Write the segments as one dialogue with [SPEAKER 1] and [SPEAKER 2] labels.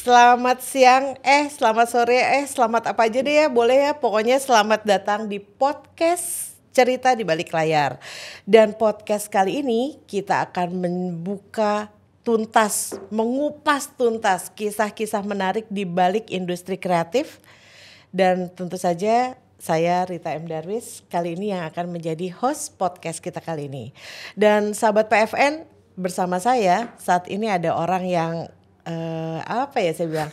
[SPEAKER 1] Selamat siang, selamat sore, selamat apa aja deh ya, boleh ya. Pokoknya selamat datang di podcast Cerita di Balik Layar. Dan podcast kali ini kita akan membuka tuntas, mengupas tuntas kisah-kisah menarik di balik industri kreatif. Dan tentu saja saya Rita M. Darwis kali ini yang akan menjadi host podcast kita kali ini. Dan sahabat PFN, bersama saya saat ini ada orang yang saya bilang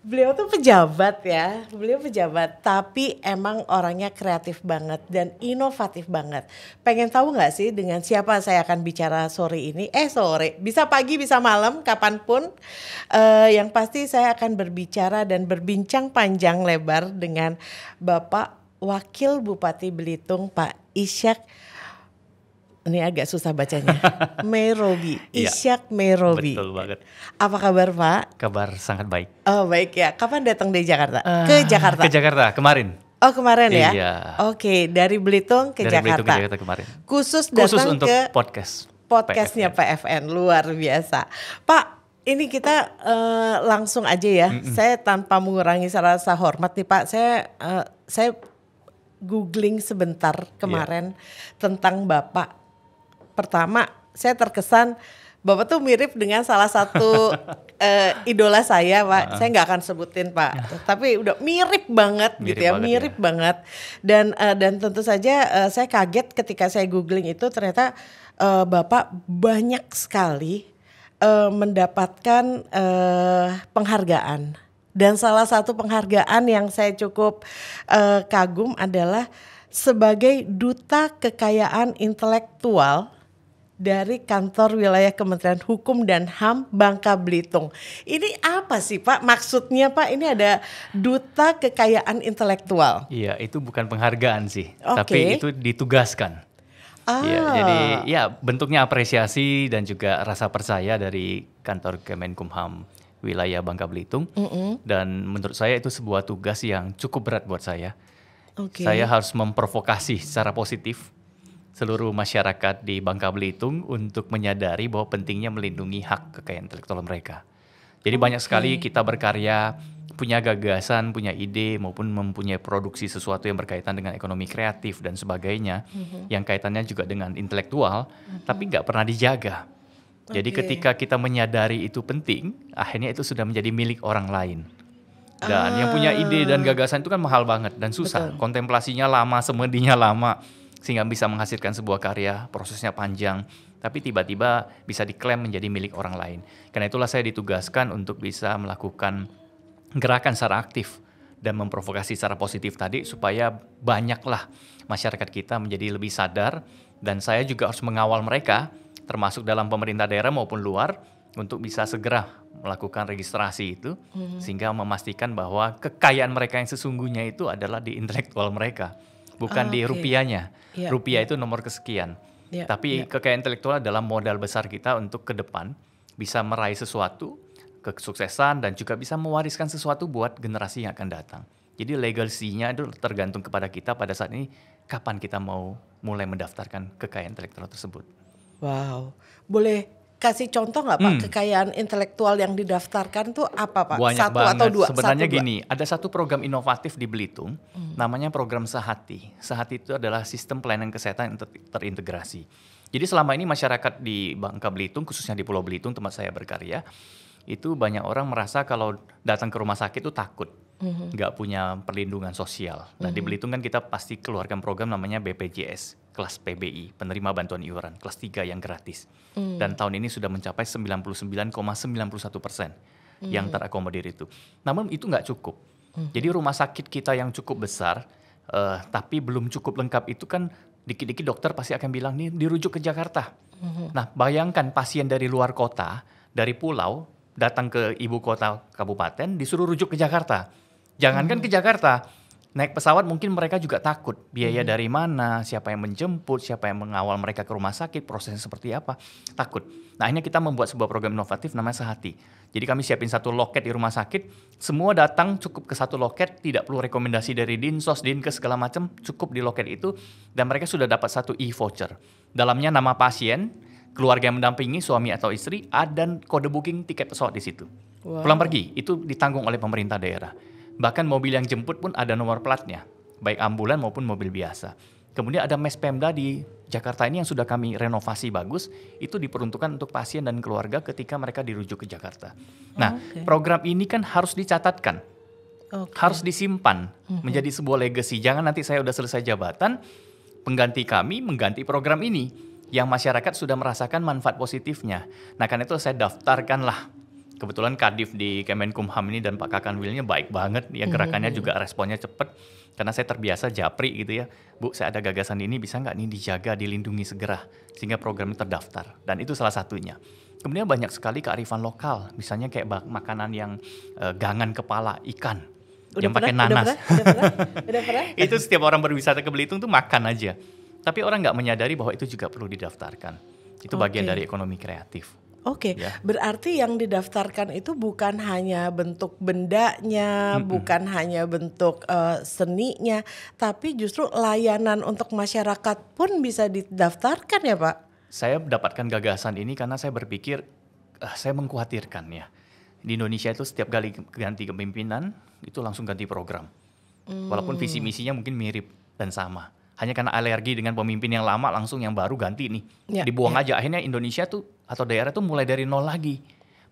[SPEAKER 1] beliau tuh pejabat ya, beliau pejabat tapi emang orangnya kreatif banget dan inovatif banget. Pengen tahu nggak sih dengan siapa saya akan bicara sore ini? Sore, bisa pagi bisa malam kapanpun. Yang pasti saya akan berbicara dan berbincang panjang lebar dengan Bapak Wakil Bupati Belitung Pak Ishak. Ini agak susah bacanya. Meirobi, Ishak Meirobi.
[SPEAKER 2] Betul banget.
[SPEAKER 1] Apa kabar Pak?
[SPEAKER 2] Kabar sangat baik.
[SPEAKER 1] Oh baik ya. Kapan datang dari Jakarta? Ke Jakarta?
[SPEAKER 2] Ke Jakarta kemarin.
[SPEAKER 1] Oh kemarin ya?
[SPEAKER 2] Iya.
[SPEAKER 1] Oke, dari Belitung ke
[SPEAKER 2] dari
[SPEAKER 1] Jakarta.
[SPEAKER 2] Belitung ke Jakarta kemarin.
[SPEAKER 1] Khusus datang
[SPEAKER 2] untuk
[SPEAKER 1] ke podcastnya PFN. Luar biasa. Pak, ini kita langsung aja ya. Saya tanpa mengurangi rasa hormat nih Pak. Saya googling sebentar kemarin tentang Bapak. Pertama, saya terkesan Bapak tuh mirip dengan salah satu idola saya, Pak. Saya nggak akan sebutin, Pak. Tapi udah mirip banget gitu ya, mirip banget. Dan tentu saja saya kaget ketika saya googling itu ternyata Bapak banyak sekali mendapatkan penghargaan. Dan salah satu penghargaan yang saya cukup kagum adalah sebagai Duta Kekayaan Intelektual dari Kantor Wilayah Kementerian Hukum dan HAM Bangka Belitung. Ini apa sih Pak? Maksudnya Pak ini ada Duta Kekayaan Intelektual.
[SPEAKER 2] Iya, itu bukan penghargaan sih, tapi itu ditugaskan. Ya, jadi ya bentuknya apresiasi dan juga rasa percaya dari Kantor Kemenkumham Wilayah Bangka Belitung. Dan menurut saya itu sebuah tugas yang cukup berat buat saya. Saya harus memprovokasi secara positif seluruh masyarakat di Bangka Belitung untuk menyadari bahwa pentingnya melindungi hak kekayaan intelektual mereka. Jadi banyak sekali kita berkarya, punya gagasan, punya ide maupun mempunyai produksi sesuatu yang berkaitan dengan ekonomi kreatif dan sebagainya, yang kaitannya juga dengan intelektual, tapi nggak pernah dijaga. Jadi ketika kita menyadari itu penting, akhirnya itu sudah menjadi milik orang lain. Dan yang punya ide dan gagasan itu kan mahal banget dan susah. Betul. Kontemplasinya lama, semedinya lama, sehingga bisa menghasilkan sebuah karya, prosesnya panjang, tapi tiba-tiba bisa diklaim menjadi milik orang lain. Karena itulah saya ditugaskan untuk bisa melakukan gerakan secara aktif dan memprovokasi secara positif tadi supaya banyaklah masyarakat kita menjadi lebih sadar, dan saya juga harus mengawal mereka, termasuk dalam pemerintah daerah maupun luar, untuk bisa segera melakukan registrasi itu, sehingga memastikan bahwa kekayaan mereka yang sesungguhnya itu adalah di intelektual mereka, bukan di rupiahnya. Rupiah itu nomor kesekian. Tapi kekayaan intelektual adalah modal besar kita untuk ke depan bisa meraih sesuatu, kesuksesan, dan juga bisa mewariskan sesuatu buat generasi yang akan datang. Jadi legasinya itu tergantung kepada kita pada saat ini, kapan kita mau mulai mendaftarkan kekayaan intelektual tersebut.
[SPEAKER 1] Wow, boleh kasih contoh nggak Pak kekayaan intelektual yang didaftarkan tuh apa Pak?
[SPEAKER 2] Banyak
[SPEAKER 1] satu
[SPEAKER 2] banget.
[SPEAKER 1] atau dua?
[SPEAKER 2] Sebenarnya gini, ada satu program inovatif di Belitung, namanya program Sehati. Sehati itu adalah sistem pelayanan kesehatan yang terintegrasi. Jadi selama ini masyarakat di Bangka Belitung, khususnya di Pulau Belitung tempat saya berkarya, itu banyak orang merasa kalau datang ke rumah sakit itu takut, nggak punya perlindungan sosial. Nah di Belitung kan kita pasti keluarkan program namanya BPJS, kelas PBI, penerima bantuan iuran, kelas 3 yang gratis. Dan tahun ini sudah mencapai 99,91% yang terakomodir itu. Namun itu nggak cukup. Jadi rumah sakit kita yang cukup besar, tapi belum cukup lengkap itu kan dikit-dikit dokter pasti akan bilang, nih dirujuk ke Jakarta. Nah bayangkan pasien dari luar kota, dari pulau, datang ke ibu kota kabupaten, disuruh rujuk ke Jakarta. Jangankan ke Jakarta, naik pesawat mungkin mereka juga takut. Biaya dari mana, siapa yang menjemput, siapa yang mengawal mereka ke rumah sakit, prosesnya seperti apa, takut. Nah akhirnya kita membuat sebuah program inovatif namanya Sehati. Jadi kami siapin satu loket di rumah sakit, semua datang cukup ke satu loket, tidak perlu rekomendasi dari Dinsos, Dinkes, segala macam, cukup di loket itu, dan mereka sudah dapat satu e-voucher. Dalamnya nama pasien, keluarga yang mendampingi, suami atau istri, dan kode booking tiket pesawat di situ.
[SPEAKER 1] Wow.
[SPEAKER 2] Pulang pergi itu ditanggung oleh pemerintah daerah. Bahkan mobil yang jemput pun ada nomor platnya, baik ambulan maupun mobil biasa. Kemudian ada mes Pemda di Jakarta ini yang sudah kami renovasi bagus, itu diperuntukkan untuk pasien dan keluarga ketika mereka dirujuk ke Jakarta. Nah, program ini kan harus dicatatkan, harus disimpan menjadi sebuah legacy. Jangan nanti saya udah selesai jabatan, pengganti kami mengganti program ini yang masyarakat sudah merasakan manfaat positifnya. Nah, karena itu saya daftarkanlah. Kebetulan Kadif di Kemenkumham ini dan Pak Kakanwilnya baik banget, ya gerakannya juga responnya cepat. Karena saya terbiasa japri gitu ya, Bu saya ada gagasan ini bisa nggak nih dijaga, dilindungi segera sehingga program ini terdaftar. Dan itu salah satunya. Kemudian banyak sekali kearifan lokal, misalnya kayak makanan yang gangan kepala ikan yang pakai nanas.
[SPEAKER 1] Udah pernah?
[SPEAKER 2] Itu setiap orang berwisata ke Belitung tuh makan aja. Tapi orang nggak menyadari bahwa itu juga perlu didaftarkan. Itu bagian dari ekonomi kreatif.
[SPEAKER 1] Oke, berarti yang didaftarkan itu bukan hanya bentuk bendanya, bukan hanya bentuk seninya, tapi justru layanan untuk masyarakat pun bisa didaftarkan ya Pak?
[SPEAKER 2] Saya mendapatkan gagasan ini karena saya berpikir, saya mengkhawatirkan ya. Di Indonesia itu setiap kali ganti kepemimpinan, itu langsung ganti program. Walaupun visi misinya mungkin mirip dan sama. Hanya karena alergi dengan pemimpin yang lama langsung yang baru ganti nih. Dibuang aja. Akhirnya Indonesia tuh atau daerah tuh mulai dari nol lagi.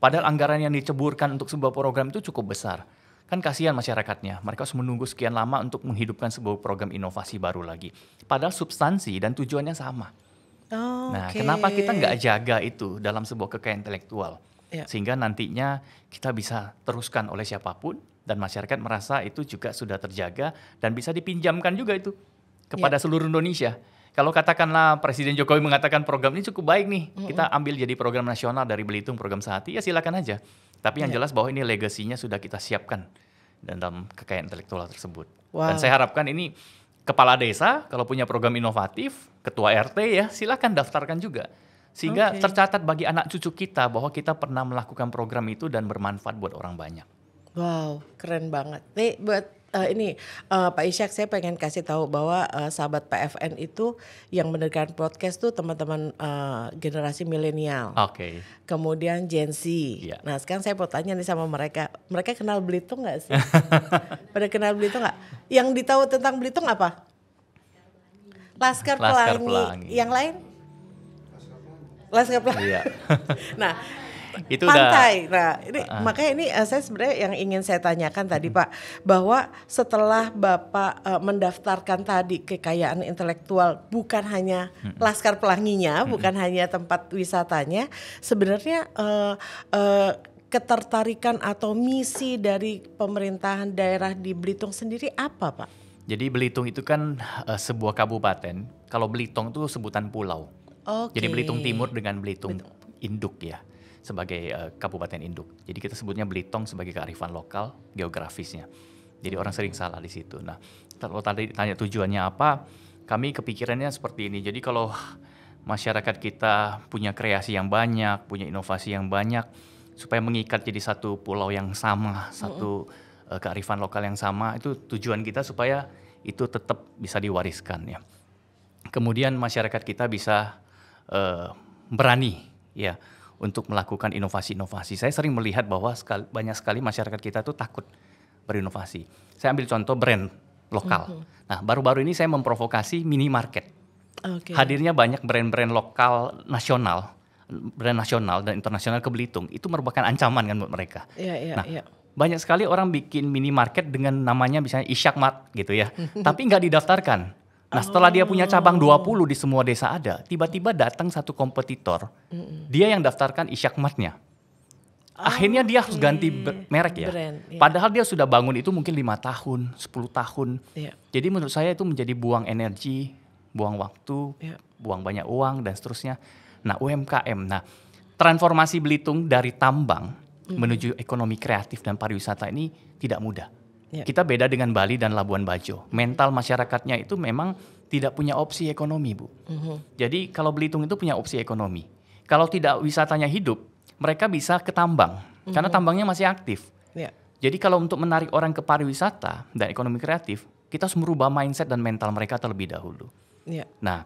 [SPEAKER 2] Padahal anggaran yang diceburkan untuk sebuah program itu cukup besar. Kan kasihan masyarakatnya. Mereka harus menunggu sekian lama untuk menghidupkan sebuah program inovasi baru lagi. Padahal substansi dan tujuannya sama. Nah, kenapa kita nggak jaga itu dalam sebuah kekayaan intelektual? Sehingga nantinya kita bisa teruskan oleh siapapun dan masyarakat merasa itu juga sudah terjaga dan bisa dipinjamkan juga itu kepada seluruh Indonesia. Kalau katakanlah Presiden Jokowi mengatakan program ini cukup baik nih, kita ambil jadi program nasional dari Belitung, program Sehati, ya silakan aja. Tapi yang jelas bahwa ini legasinya sudah kita siapkan dalam kekayaan intelektual tersebut. Dan saya harapkan ini kepala desa kalau punya program inovatif, ketua RT ya silakan daftarkan juga. Sehingga tercatat bagi anak cucu kita bahwa kita pernah melakukan program itu dan bermanfaat buat orang banyak.
[SPEAKER 1] Wow, keren banget. Nih buat Pak Ishak, saya pengen kasih tahu bahwa sahabat PFN itu yang mendengarkan podcast tuh teman-teman generasi milenial. Kemudian Gen Z. Nah sekarang saya mau tanya nih sama mereka kenal Belitung nggak sih? Pada kenal Belitung nggak? Yang ditahu tentang Belitung apa? Laskar Pelangi. Yang lain? Laskar Pelangi. Nah. Itu pantai. Nah, ini makanya ini saya sebenarnya yang ingin saya tanyakan tadi Pak, bahwa setelah Bapak mendaftarkan tadi kekayaan intelektual bukan hanya Laskar Pelanginya, bukan hanya tempat wisatanya, sebenarnya ketertarikan atau misi dari pemerintahan daerah di Belitung sendiri apa Pak?
[SPEAKER 2] Jadi Belitung itu kan sebuah kabupaten. Kalau Belitung itu sebutan pulau. Jadi Belitung Timur dengan Belitung Induk ya. Sebagai kabupaten induk. Jadi kita sebutnya Belitung sebagai kearifan lokal geografisnya. Jadi orang sering salah di situ. Nah, kalau tadi tanya tujuannya apa, kami kepikirannya seperti ini. Jadi kalau masyarakat kita punya kreasi yang banyak, punya inovasi yang banyak, supaya mengikat jadi satu pulau yang sama, satu kearifan lokal yang sama, itu tujuan kita supaya itu tetap bisa diwariskan ya. Kemudian masyarakat kita bisa berani ya untuk melakukan inovasi-inovasi. Saya sering melihat bahwa banyak sekali masyarakat kita tuh takut berinovasi. Saya ambil contoh brand lokal. Nah, baru-baru ini saya memprovokasi minimarket. Hadirnya banyak brand-brand lokal nasional, brand nasional dan internasional ke Belitung, itu merupakan ancaman kan buat mereka. Banyak sekali orang bikin minimarket dengan namanya misalnya Ishak Mart gitu ya, tapi nggak didaftarkan. Nah setelah dia punya cabang 20 di semua desa ada, tiba-tiba datang satu kompetitor, dia yang daftarkan Ishak Mart-nya. Akhirnya dia harus ganti merek ya. Padahal dia sudah bangun itu mungkin 5 tahun, 10 tahun. Jadi menurut saya itu menjadi buang energi, buang waktu, buang banyak uang dan seterusnya. Nah UMKM, nah transformasi Belitung dari tambang menuju ekonomi kreatif dan pariwisata ini tidak mudah. Kita beda dengan Bali dan Labuan Bajo. Mental masyarakatnya itu memang tidak punya opsi ekonomi, Bu. Jadi kalau Belitung itu punya opsi ekonomi. Kalau tidak wisatanya hidup, mereka bisa ke tambang. Karena tambangnya masih aktif. Jadi kalau untuk menarik orang ke pariwisata dan ekonomi kreatif, kita harus merubah mindset dan mental mereka terlebih dahulu. Nah,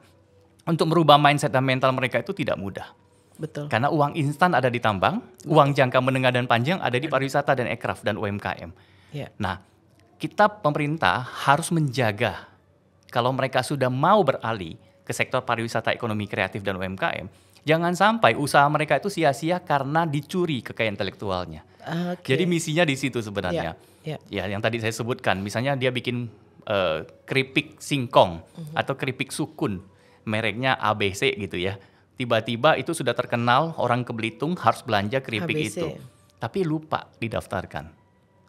[SPEAKER 2] untuk merubah mindset dan mental mereka itu tidak mudah.
[SPEAKER 1] betul.
[SPEAKER 2] Karena uang instan ada di tambang, uang jangka menengah dan panjang ada di pariwisata dan aircraft dan UMKM.
[SPEAKER 1] Ya.
[SPEAKER 2] Nah, kita pemerintah harus menjaga kalau mereka sudah mau beralih ke sektor pariwisata, ekonomi kreatif dan UMKM, jangan sampai usaha mereka itu sia-sia karena dicuri kekayaan intelektualnya. Jadi misinya di situ sebenarnya. Ya, yang tadi saya sebutkan, misalnya dia bikin keripik singkong atau keripik sukun, mereknya ABC gitu ya. Tiba-tiba itu sudah terkenal, orang ke Belitung harus belanja keripik
[SPEAKER 1] ABC.
[SPEAKER 2] itu. Tapi lupa didaftarkan.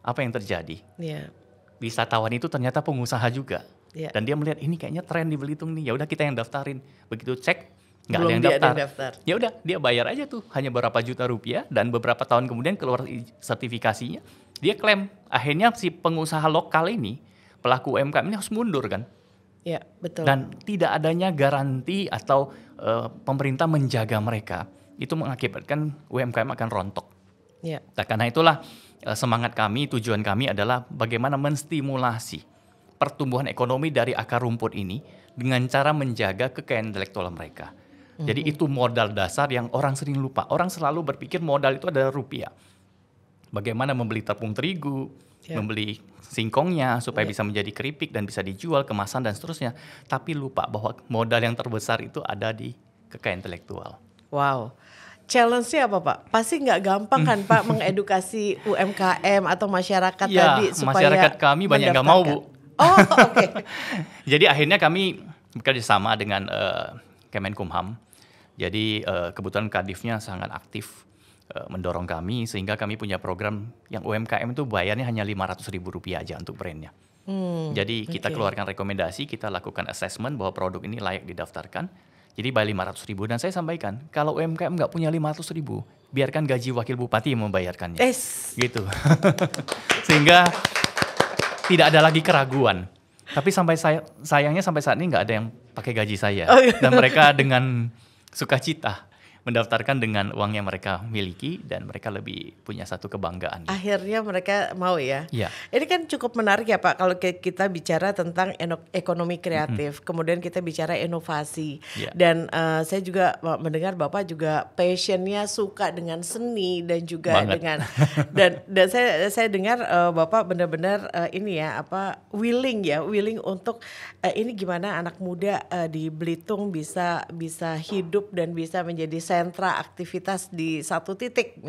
[SPEAKER 2] Apa yang terjadi?
[SPEAKER 1] Ya.
[SPEAKER 2] Wisatawan itu ternyata pengusaha juga.
[SPEAKER 1] Ya.
[SPEAKER 2] Dan dia melihat ini kayaknya tren di Belitung nih. Ya udah kita yang daftarin. Begitu cek, nggak ada
[SPEAKER 1] Belum
[SPEAKER 2] yang
[SPEAKER 1] dia
[SPEAKER 2] daftar.
[SPEAKER 1] ada yang daftar.
[SPEAKER 2] Ya udah, dia bayar aja tuh hanya berapa juta rupiah dan beberapa tahun kemudian keluar sertifikasinya. Dia klaim. Akhirnya si pengusaha lokal ini, pelaku UMKM ini harus mundur kan.
[SPEAKER 1] Ya, betul.
[SPEAKER 2] Dan tidak adanya garansi atau pemerintah menjaga mereka, itu mengakibatkan UMKM akan rontok.
[SPEAKER 1] Ya.
[SPEAKER 2] Nah, karena itulah semangat kami, tujuan kami adalah bagaimana menstimulasi pertumbuhan ekonomi dari akar rumput ini dengan cara menjaga kekayaan intelektual mereka. Jadi itu modal dasar yang orang sering lupa. Orang selalu berpikir modal itu adalah rupiah. Bagaimana membeli tepung terigu, membeli singkongnya supaya bisa menjadi keripik dan bisa dijual, kemasan dan seterusnya. Tapi lupa bahwa modal yang terbesar itu ada di kekayaan intelektual.
[SPEAKER 1] Wow. Challenge-nya apa Pak? Pasti nggak gampang kan Pak mengedukasi UMKM atau masyarakat tadi supaya
[SPEAKER 2] masyarakat kami banyak nggak mau Bu.
[SPEAKER 1] Oh oke.
[SPEAKER 2] Jadi akhirnya kami bekerja sama dengan Kemenkumham. Jadi kebetulan Kadifnya sangat aktif mendorong kami sehingga kami punya program yang UMKM itu bayarnya hanya Rp500.000 aja untuk brandnya. Jadi kita keluarkan rekomendasi, kita lakukan assessment bahwa produk ini layak didaftarkan. Jadi bayar Rp500.000 dan saya sampaikan kalau UMKM nggak punya Rp500.000, biarkan gaji wakil bupati yang membayarkannya. Gitu. Sehingga tidak ada lagi keraguan. Tapi sayangnya sampai saat ini nggak ada yang pakai gaji saya. Dan mereka dengan sukacita mendaftarkan dengan uang yang mereka miliki dan mereka lebih punya satu kebanggaan.
[SPEAKER 1] Akhirnya mereka mau ya.
[SPEAKER 2] Ya.
[SPEAKER 1] Ini kan cukup menarik ya Pak kalau kita bicara tentang ekonomi kreatif, kemudian kita bicara inovasi. Dan saya juga mendengar Bapak juga passionnya suka dengan seni dan juga dengan dan saya dengar Bapak benar-benar ini ya willing untuk ini gimana anak muda di Belitung bisa hidup dan bisa menjadi sentra aktivitas di satu titik.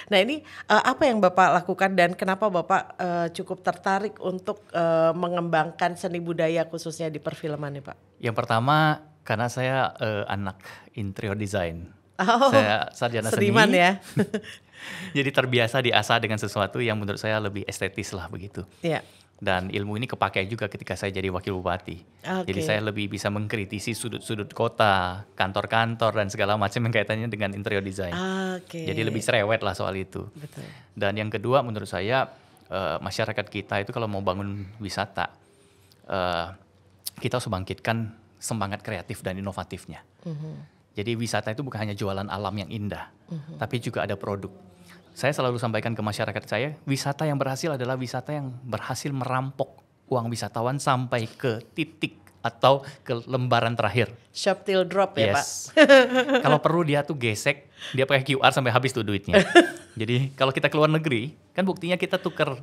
[SPEAKER 1] Nah ini apa yang Bapak lakukan dan kenapa Bapak cukup tertarik untuk mengembangkan seni budaya khususnya di perfilman nih Pak?
[SPEAKER 2] Yang pertama karena saya anak interior design. Saya sarjana
[SPEAKER 1] seniman
[SPEAKER 2] seni.
[SPEAKER 1] Ya.
[SPEAKER 2] Jadi terbiasa diasah dengan sesuatu yang menurut saya lebih estetis lah begitu.
[SPEAKER 1] Ya.
[SPEAKER 2] Dan ilmu ini kepakai juga ketika saya jadi wakil bupati. Jadi saya lebih bisa mengkritisi sudut-sudut kota, kantor-kantor dan segala macam yang kaitannya dengan interior design. Jadi lebih cerewet lah soal itu.
[SPEAKER 1] Betul.
[SPEAKER 2] Dan yang kedua menurut saya masyarakat kita itu kalau mau bangun wisata, kita harus bangkitkan semangat kreatif dan inovatifnya. Jadi wisata itu bukan hanya jualan alam yang indah, tapi juga ada produk. Saya selalu sampaikan ke masyarakat saya, wisata yang berhasil adalah wisata yang berhasil merampok uang wisatawan sampai ke titik atau ke lembaran terakhir.
[SPEAKER 1] Shop till drop ya Pak?
[SPEAKER 2] Kalau perlu dia tuh gesek, dia pakai QR sampai habis tuh duitnya. Jadi kalau kita keluar negeri, kan buktinya kita tukar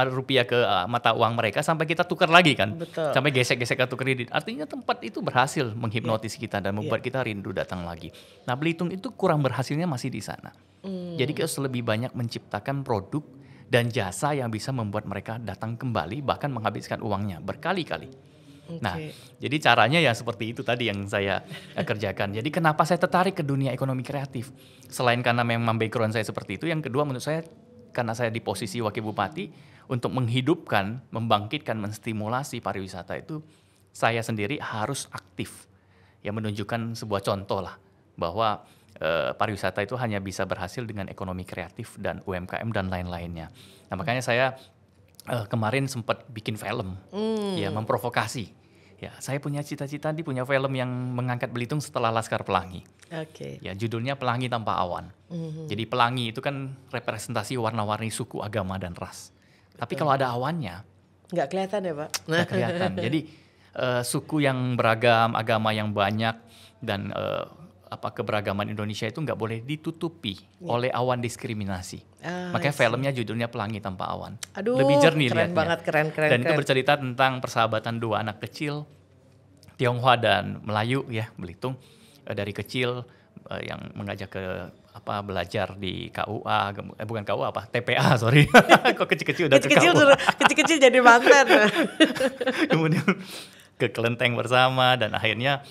[SPEAKER 2] rupiah ke mata uang mereka sampai kita tukar lagi kan.
[SPEAKER 1] Betul.
[SPEAKER 2] Sampai gesek-gesek kartu kredit. Artinya tempat itu berhasil menghipnotis kita dan membuat kita rindu datang lagi. Nah Belitung itu kurang berhasilnya masih di sana. Jadi kita harus lebih banyak menciptakan produk dan jasa yang bisa membuat mereka datang kembali bahkan menghabiskan uangnya berkali-kali. Nah, jadi caranya ya seperti itu tadi yang saya kerjakan. Jadi kenapa saya tertarik ke dunia ekonomi kreatif? Selain karena memang background saya seperti itu, yang kedua menurut saya karena saya di posisi wakil bupati untuk menghidupkan, membangkitkan, menstimulasi pariwisata itu saya sendiri harus aktif. Ya menunjukkan sebuah contoh lah bahwa pariwisata itu hanya bisa berhasil dengan ekonomi kreatif dan UMKM dan lain-lainnya. Nah makanya saya kemarin sempat bikin film, ya memprovokasi. Ya saya punya cita-cita punya film yang mengangkat Belitung setelah Laskar Pelangi. Ya judulnya Pelangi Tanpa Awan. Jadi pelangi itu kan representasi warna-warni suku, agama dan ras. Tapi kalau ada awannya,
[SPEAKER 1] nggak kelihatan ya Pak?
[SPEAKER 2] Nggak kelihatan. Jadi suku yang beragam, agama yang banyak dan keberagaman Indonesia itu nggak boleh ditutupi oleh awan diskriminasi. Makanya filmnya judulnya Pelangi Tanpa Awan.
[SPEAKER 1] Aduh,
[SPEAKER 2] lebih jernih
[SPEAKER 1] keren
[SPEAKER 2] lihatnya.
[SPEAKER 1] banget, keren.
[SPEAKER 2] Dan itu bercerita tentang persahabatan dua anak kecil, Tionghoa dan Melayu ya, Belitung, dari kecil yang mengajak ke belajar di KUA, bukan KUA TPA, sorry. Kok kecil-kecil udah
[SPEAKER 1] kecil-kecil jadi mantan.
[SPEAKER 2] Kemudian ke kelenteng bersama dan akhirnya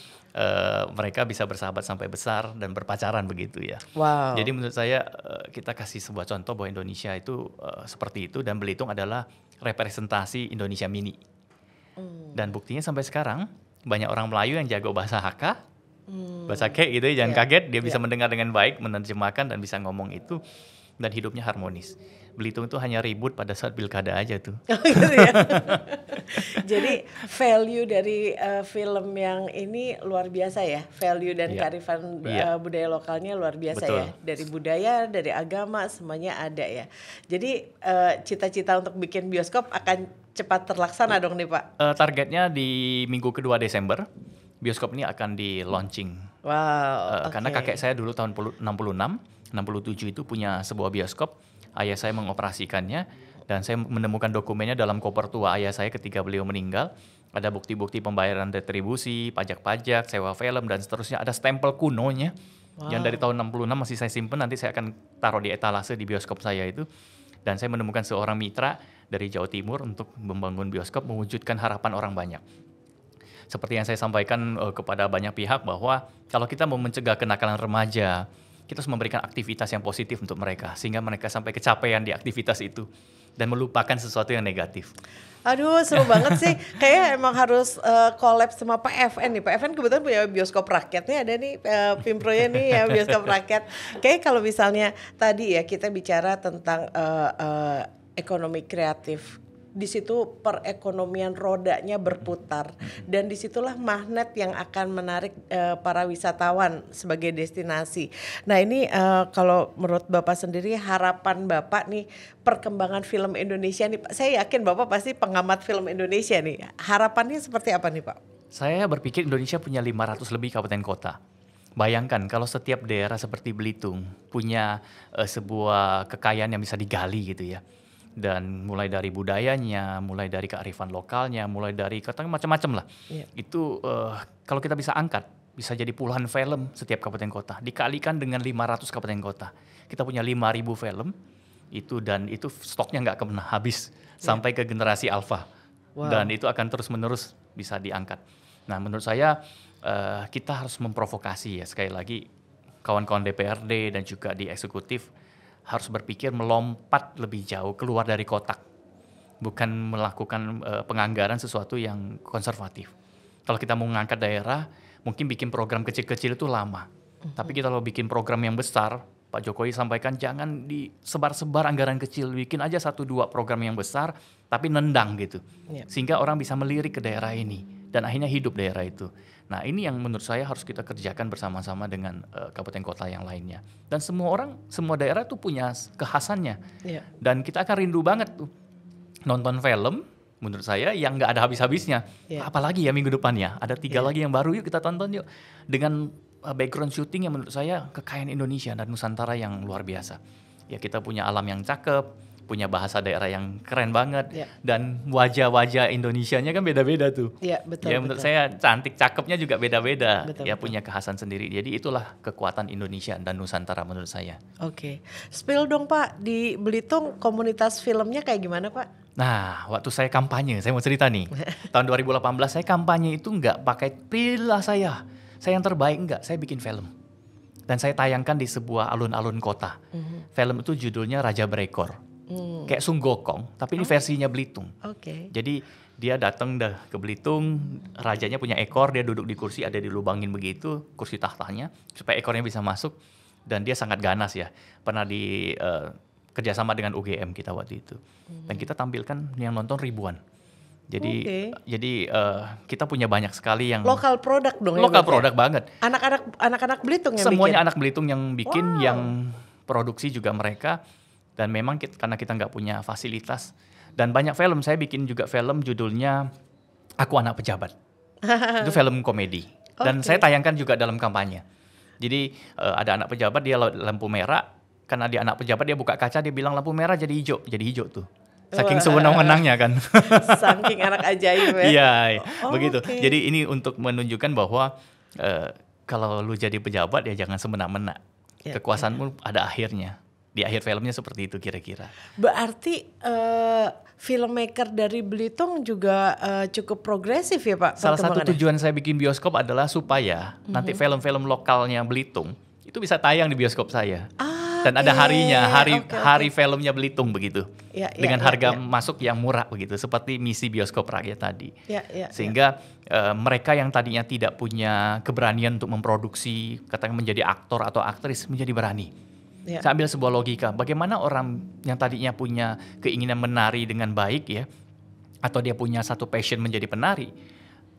[SPEAKER 2] mereka bisa bersahabat sampai besar dan berpacaran begitu ya.
[SPEAKER 1] Wow.
[SPEAKER 2] Jadi menurut saya kita kasih sebuah contoh bahwa Indonesia itu seperti itu, dan Belitung adalah representasi Indonesia mini. Dan buktinya sampai sekarang banyak orang Melayu yang jago bahasa Hakka, bahasa Ke gitu ya, jangan kaget dia bisa mendengar dengan baik, menerjemahkan dan bisa ngomong itu, dan hidupnya harmonis. Belitung itu hanya ribut pada saat pilkada aja tuh.
[SPEAKER 1] Gitu ya. Jadi value dari film yang ini luar biasa ya, value dan kearifan budaya lokalnya luar biasa. Betul. Ya. Dari budaya, dari agama semuanya ada ya. Jadi cita-cita untuk bikin bioskop akan cepat terlaksana dong nih Pak.
[SPEAKER 2] Targetnya di minggu kedua Desember bioskop ini akan di launching.
[SPEAKER 1] Wow.
[SPEAKER 2] Karena kakek saya dulu tahun 67 itu punya sebuah bioskop. Ayah saya mengoperasikannya dan saya menemukan dokumennya dalam koper tua ayah saya ketika beliau meninggal. Ada bukti-bukti pembayaran retribusi, pajak-pajak, sewa film dan seterusnya. Ada stempel kunonya yang dari tahun 66 masih saya simpen. Nanti saya akan taruh di etalase di bioskop saya itu. Dan saya menemukan seorang mitra dari Jawa Timur untuk membangun bioskop, mewujudkan harapan orang banyak. Seperti yang saya sampaikan kepada banyak pihak bahwa kalau kita mau mencegah kenakalan remaja, kita harus memberikan aktivitas yang positif untuk mereka sehingga mereka sampai kecapean di aktivitas itu dan melupakan sesuatu yang negatif.
[SPEAKER 1] Aduh, seru banget sih. Kayaknya emang harus collab sama Pak FN nih. Pak FN kebetulan punya bioskop rakyat nih, ada nih Pimpronya nih ya, bioskop rakyat. Kayaknya kalau misalnya tadi ya kita bicara tentang ekonomi kreatif, di situ perekonomian rodanya berputar dan disitulah magnet yang akan menarik para wisatawan sebagai destinasi. Nah ini kalau menurut Bapak sendiri, harapan Bapak nih perkembangan film Indonesia nih Pak, saya yakin Bapak pasti pengamat film Indonesia nih, harapannya seperti apa nih Pak?
[SPEAKER 2] Saya berpikir Indonesia punya 500 lebih kabupaten kota. Bayangkan kalau setiap daerah seperti Belitung punya sebuah kekayaan yang bisa digali gitu ya. Dan mulai dari budayanya, mulai dari kearifan lokalnya, mulai dari macam-macam lah. Yeah. Itu kalau kita bisa angkat, bisa jadi puluhan film setiap kabupaten kota. Dikalikan dengan 500 kabupaten kota. Kita punya 5.000 film, dan itu stoknya nggak pernah habis sampai ke generasi alfa. Wow. Dan itu akan terus-menerus bisa diangkat. Nah menurut saya kita harus memprovokasi ya, sekali lagi kawan-kawan DPRD dan juga di eksekutif, harus berpikir melompat lebih jauh keluar dari kotak, bukan melakukan penganggaran sesuatu yang konservatif. Kalau kita mau mengangkat daerah, mungkin bikin program kecil-kecil itu lama. Tapi kita kalau bikin program yang besar, Pak Jokowi sampaikan jangan disebar-sebar anggaran kecil, bikin aja 1-2 program yang besar, tapi nendang gitu, sehingga orang bisa melirik ke daerah ini dan akhirnya hidup daerah itu. Nah ini yang menurut saya harus kita kerjakan bersama-sama dengan kabupaten kota yang lainnya. Dan semua daerah tuh punya kekhasannya. Dan kita akan rindu banget tuh nonton film, menurut saya yang nggak ada habis-habisnya. Apalagi ya minggu depannya, ada 3 lagi yang baru, yuk kita tonton yuk. Dengan background syuting yang menurut saya kekayaan Indonesia dan Nusantara yang luar biasa. Ya kita punya alam yang cakep, punya bahasa daerah yang keren banget, dan wajah-wajah Indonesianya kan beda-beda tuh.
[SPEAKER 1] Iya, betul.
[SPEAKER 2] Ya menurut saya cantik, cakepnya juga beda-beda. Betul. Punya kekhasan sendiri. Jadi itulah kekuatan Indonesia dan Nusantara menurut saya.
[SPEAKER 1] Oke. Spill dong Pak, di Belitung komunitas filmnya kayak gimana Pak?
[SPEAKER 2] Nah, waktu saya kampanye, saya mau cerita nih. Tahun 2018 saya kampanye itu nggak pakai pilihlah saya yang terbaik, enggak. Saya bikin film. Dan saya tayangkan di sebuah alun-alun kota. Film itu judulnya Raja Berekor. Kayak Sung Gokong, tapi ini versinya Belitung. Jadi dia datang ke Belitung, rajanya punya ekor, dia duduk di kursi, ada dilubangin begitu, kursi tahtanya, supaya ekornya bisa masuk. Dan dia sangat ganas ya, pernah di kerjasama dengan UGM kita waktu itu. Dan kita tampilkan yang nonton ribuan. Jadi kita punya banyak sekali yang
[SPEAKER 1] lokal produk dong.
[SPEAKER 2] Lokal produk banget.
[SPEAKER 1] Anak-anak Belitung yang
[SPEAKER 2] semuanya
[SPEAKER 1] bikin.
[SPEAKER 2] Anak Belitung yang bikin, yang produksi juga mereka. Dan memang karena kita nggak punya fasilitas dan banyak film, saya bikin juga film judulnya Aku Anak Pejabat. Itu film komedi dan saya tayangkan juga dalam kampanye. Jadi ada anak pejabat dia lampu merah, karena dia anak pejabat dia buka kaca dia bilang lampu merah jadi hijau tuh. Saking sewenang-wenangnya kan.
[SPEAKER 1] Saking anak ajaib ya.
[SPEAKER 2] Iya, begitu. Okay. Jadi ini untuk menunjukkan bahwa kalau lu jadi pejabat ya jangan semena-mena. Kekuasaanmu ada akhirnya. Di akhir filmnya seperti itu kira-kira.
[SPEAKER 1] Berarti filmmaker dari Belitung juga cukup progresif ya Pak?
[SPEAKER 2] Salah satu tujuan saya bikin bioskop adalah supaya nanti film-film lokalnya Belitung itu bisa tayang di bioskop saya. Dan ada harinya, hari filmnya Belitung begitu. Dengan harga masuk yang murah begitu, seperti misi bioskop rakyat tadi. Sehingga mereka yang tadinya tidak punya keberanian untuk memproduksi, katakan menjadi aktor atau aktris menjadi berani. Saya ambil sebuah logika, bagaimana orang yang tadinya punya keinginan menari dengan baik ya, atau dia punya satu passion menjadi penari,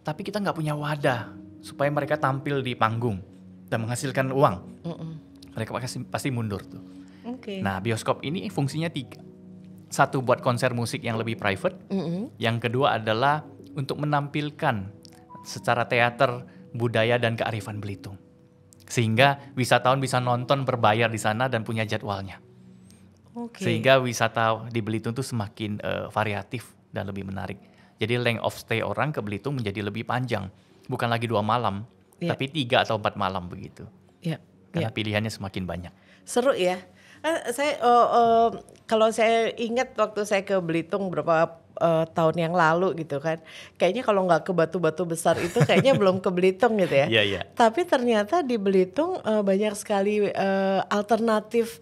[SPEAKER 2] tapi kita nggak punya wadah supaya mereka tampil di panggung dan menghasilkan uang. Mereka pasti mundur tuh. Nah bioskop ini fungsinya 3. Satu buat konser musik yang lebih private, yang kedua adalah untuk menampilkan secara teater budaya dan kearifan Belitung. Sehingga wisatawan bisa nonton berbayar di sana dan punya jadwalnya. Sehingga wisata di Belitung itu semakin variatif dan lebih menarik. Jadi length of stay orang ke Belitung menjadi lebih panjang. Bukan lagi 2 malam, tapi 3 atau 4 malam begitu. Karena pilihannya semakin banyak.
[SPEAKER 1] Seru ya. Saya kalau saya ingat waktu saya ke Belitung berapa tahun yang lalu gitu kan, kayaknya kalau nggak ke batu-batu besar itu kayaknya belum ke Belitung gitu ya. Tapi ternyata di Belitung banyak sekali alternatif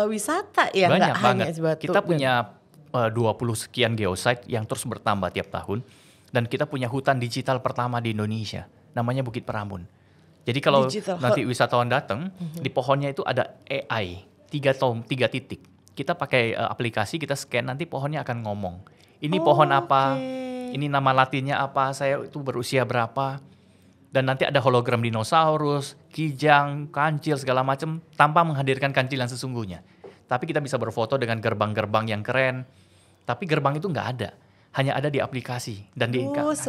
[SPEAKER 1] wisata yang nggak hanya batu.
[SPEAKER 2] Kita punya 20 sekian geosite yang terus bertambah tiap tahun, dan kita punya hutan digital pertama di Indonesia, namanya Bukit Peramun. Jadi kalau nanti wisatawan datang, di pohonnya itu ada AI 3 titik. Kita pakai aplikasi, kita scan, nanti pohonnya akan ngomong. Ini pohon apa? Ini nama latinnya apa? Saya itu berusia berapa? Dan nanti ada hologram dinosaurus, kijang, kancil segala macam tanpa menghadirkan kancil yang sesungguhnya. Tapi kita bisa berfoto dengan gerbang-gerbang yang keren. Tapi gerbang itu nggak ada. Hanya ada di aplikasi dan di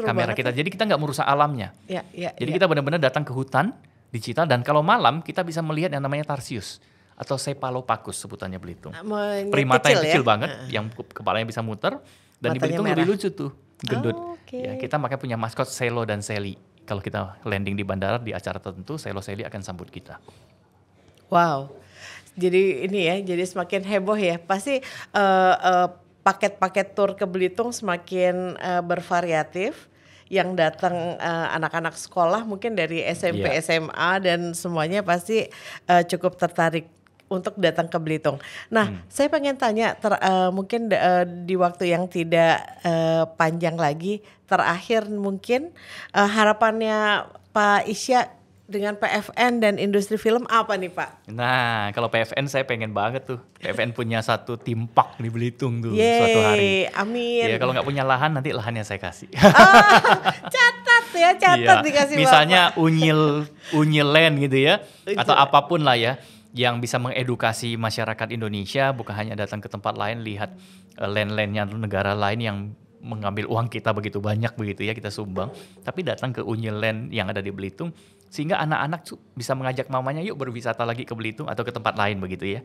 [SPEAKER 2] kamera kita. Jadi kita nggak merusak alamnya. Jadi kita benar-benar datang ke hutan digital, dan kalau malam kita bisa melihat yang namanya Tarsius atau Cephalopacus sebutannya Belitung. Primata yang kecil banget, yang kepalanya bisa muter, dan di Belitung lebih lucu tuh, gendut. Kita makanya punya maskot Selo dan Seli. Kalau kita landing di bandara di acara tertentu, Selo Seli akan sambut kita.
[SPEAKER 1] Wow. Jadi ini ya, jadi semakin heboh ya. Pasti paket-paket tur ke Belitung semakin bervariatif. Yang datang anak-anak sekolah mungkin dari SMP, SMA dan semuanya pasti cukup tertarik untuk datang ke Belitung. Nah, saya pengen tanya mungkin di waktu yang tidak panjang lagi, terakhir mungkin harapannya Pak Isya dengan PFN dan industri film apa nih Pak?
[SPEAKER 2] Nah, kalau PFN saya pengen banget tuh. PFN punya satu tim park di Belitung tuh suatu hari.
[SPEAKER 1] Amin.
[SPEAKER 2] Ya kalau nggak punya lahan, nanti lahannya saya kasih.
[SPEAKER 1] Catat dikasih
[SPEAKER 2] misalnya Unyil Land gitu ya. Atau apapun lah ya. Yang bisa mengedukasi masyarakat Indonesia. Bukan hanya datang ke tempat lain, lihat land-landnya negara lain yang mengambil uang kita begitu banyak begitu ya, kita sumbang. Tapi datang ke Unyil Land yang ada di Belitung. Sehingga anak-anak bisa mengajak mamanya yuk berwisata lagi ke Belitung atau ke tempat lain begitu ya.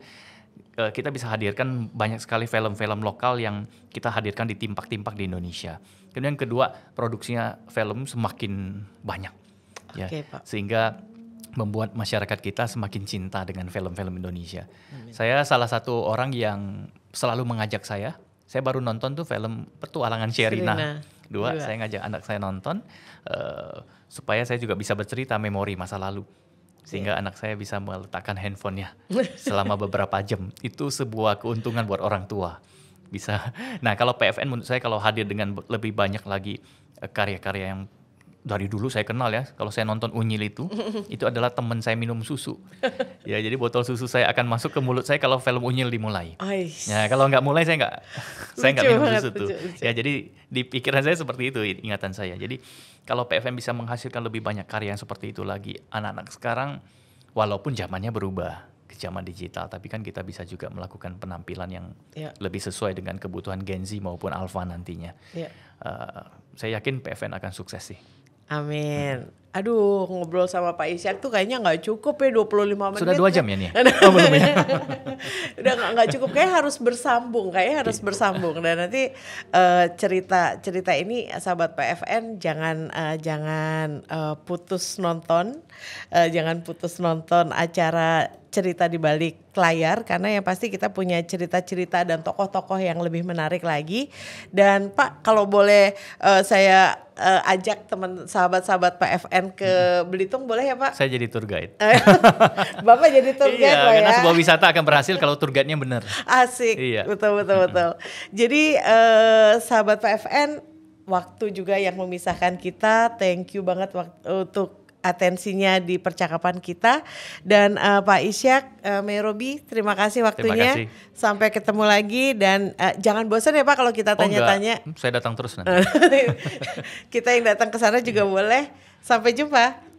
[SPEAKER 2] Kita bisa hadirkan banyak sekali film-film lokal yang kita hadirkan di timpak-timpak di Indonesia. Kemudian kedua, produksinya film semakin banyak. Ya.
[SPEAKER 1] Pak.
[SPEAKER 2] Sehingga membuat masyarakat kita semakin cinta dengan film-film Indonesia. Saya salah satu orang yang selalu mengajak saya baru nonton tuh film Petualangan Sherina 2. Saya ngajak anak saya nonton supaya saya juga bisa bercerita memori masa lalu, sehingga anak saya bisa meletakkan handphonenya selama beberapa jam. Itu sebuah keuntungan buat orang tua. Bisa. Nah kalau PFN menurut saya kalau hadir dengan lebih banyak lagi karya-karya yang dari dulu saya kenal ya. Kalau saya nonton Unyil itu adalah teman saya minum susu. Ya, jadi botol susu saya akan masuk ke mulut saya kalau film Unyil dimulai. Ya, kalau nggak mulai saya nggak minum susu tuh. Ya, jadi di pikiran saya seperti itu ingatan saya. Jadi kalau PFM bisa menghasilkan lebih banyak karya yang seperti itu lagi, anak-anak sekarang walaupun zamannya berubah ke zaman digital, tapi kan kita bisa juga melakukan penampilan yang lebih sesuai dengan kebutuhan Gen Z maupun Alpha nantinya. Saya yakin PFN akan sukses sih.
[SPEAKER 1] Amin. Aduh, ngobrol sama Pak Ishak tuh kayaknya nggak cukup ya 25 menit.
[SPEAKER 2] Sudah 2 jam ya nih?
[SPEAKER 1] Oh, belum ya? Udah nggak cukup, kayak harus bersambung. Dan nanti cerita ini sahabat PFN jangan putus nonton, jangan putus nonton acara cerita di balik layar, karena yang pasti kita punya cerita-cerita dan tokoh-tokoh yang lebih menarik lagi. Dan Pak, kalau boleh saya ajak teman sahabat-sahabat PFN ke Belitung, boleh ya Pak?
[SPEAKER 2] Saya jadi tour guide.
[SPEAKER 1] Bapak jadi tour guide
[SPEAKER 2] Iya,
[SPEAKER 1] Pak ya.
[SPEAKER 2] karena sebuah wisata akan berhasil kalau tour guide-nya benar.
[SPEAKER 1] Asik,
[SPEAKER 2] Iya.
[SPEAKER 1] betul. Jadi sahabat PFN, waktu juga yang memisahkan kita. Thank you banget untuk atensinya di percakapan kita. Dan Pak Ishak, Merobi, terima kasih waktunya.
[SPEAKER 2] Terima kasih.
[SPEAKER 1] Sampai ketemu lagi, dan jangan bosan ya Pak kalau kita tanya-tanya.
[SPEAKER 2] Saya datang terus nanti.
[SPEAKER 1] Kita yang datang ke sana juga boleh. Sampai jumpa.